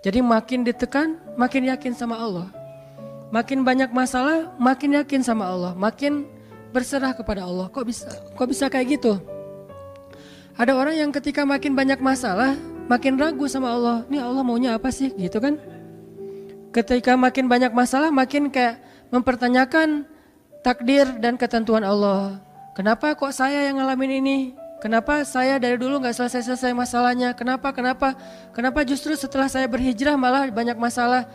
Jadi makin ditekan, makin yakin sama Allah. Makin banyak masalah, makin yakin sama Allah. Makin berserah kepada Allah. Kok bisa kayak gitu? Ada orang yang ketika makin banyak masalah, makin ragu sama Allah. Nih Allah maunya apa sih? Gitu kan? Ketika makin banyak masalah, makin kayak mempertanyakan takdir dan ketentuan Allah. Kenapa kok saya yang ngalamin ini? Kenapa saya dari dulu gak selesai-selesai masalahnya? Kenapa justru setelah saya berhijrah malah banyak masalah?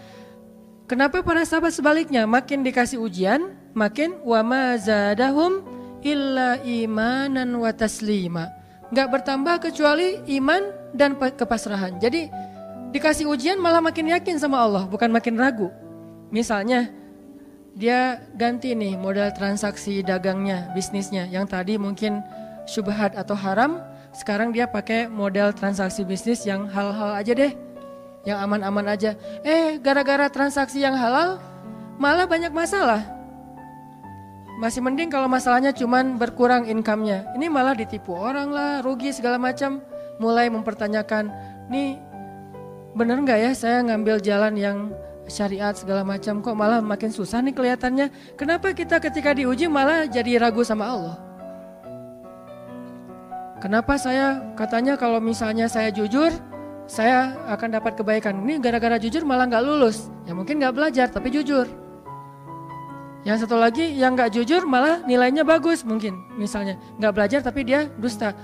Kenapa para sahabat sebaliknya? Makin dikasih ujian, makin wa ma zadahum illa imanan wa taslima. Gak bertambah kecuali iman dan kepasrahan. Jadi dikasih ujian malah makin yakin sama Allah, bukan makin ragu. Misalnya dia ganti nih modal transaksi dagangnya, bisnisnya. Yang tadi mungkin syubhat atau haram, sekarang dia pakai model transaksi bisnis yang halal aja deh, yang aman-aman aja. Gara-gara transaksi yang halal malah banyak masalah. Masih mending kalau masalahnya cuman berkurang income-nya. Ini malah ditipu orang lah, rugi segala macam. Mulai mempertanyakan, nih bener nggak ya saya ngambil jalan yang syariat segala macam, kok malah makin susah nih kelihatannya. Kenapa kita ketika diuji malah jadi ragu sama Allah? Kenapa saya katanya kalau misalnya saya jujur, saya akan dapat kebaikan. Ini gara-gara jujur malah gak lulus. Ya mungkin gak belajar tapi jujur. Yang satu lagi yang gak jujur malah nilainya bagus mungkin. Misalnya gak belajar tapi dia dusta.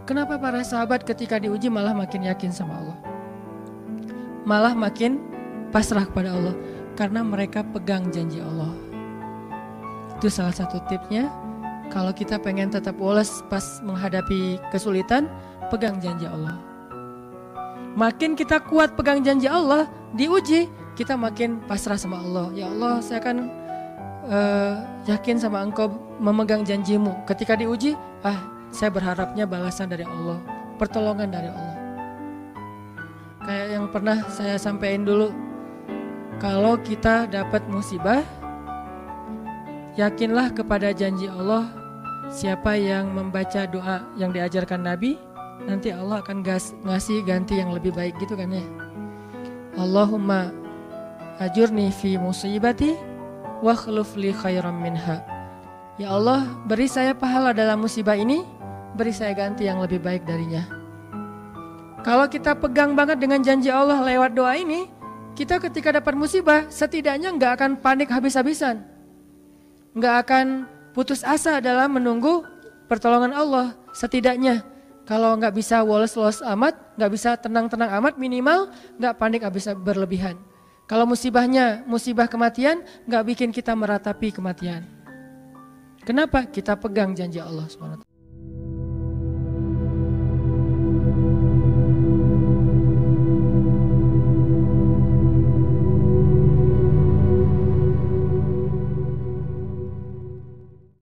Kenapa para sahabat ketika diuji malah makin yakin sama Allah? Malah makin pasrah kepada Allah. Karena mereka pegang janji Allah. Itu salah satu tipsnya. Kalau kita pengen tetap woles pas menghadapi kesulitan, pegang janji Allah. Makin kita kuat pegang janji Allah, diuji, kita makin pasrah sama Allah. Ya Allah, saya akan yakin sama Engkau memegang janjimu. Ketika diuji, saya berharapnya balasan dari Allah, pertolongan dari Allah. Kayak yang pernah saya sampaikan dulu, kalau kita dapat musibah, yakinlah kepada janji Allah. Siapa yang membaca doa yang diajarkan Nabi, nanti Allah akan ngasih ganti yang lebih baik gitu kan ya. Allahumma ajurni fi musibati wa khluf li khairam minha. Ya Allah, beri saya pahala dalam musibah ini, beri saya ganti yang lebih baik darinya. Kalau kita pegang banget dengan janji Allah lewat doa ini, kita ketika dapat musibah setidaknya gak akan panik habis-habisan. Gak akan putus asa dalam menunggu pertolongan Allah. Setidaknya kalau nggak bisa woles-woles amat, nggak bisa tenang-tenang amat, minimal nggak panik habis berlebihan. Kalau musibahnya musibah kematian, nggak bikin kita meratapi kematian. Kenapa? Kita pegang janji Allah SWT.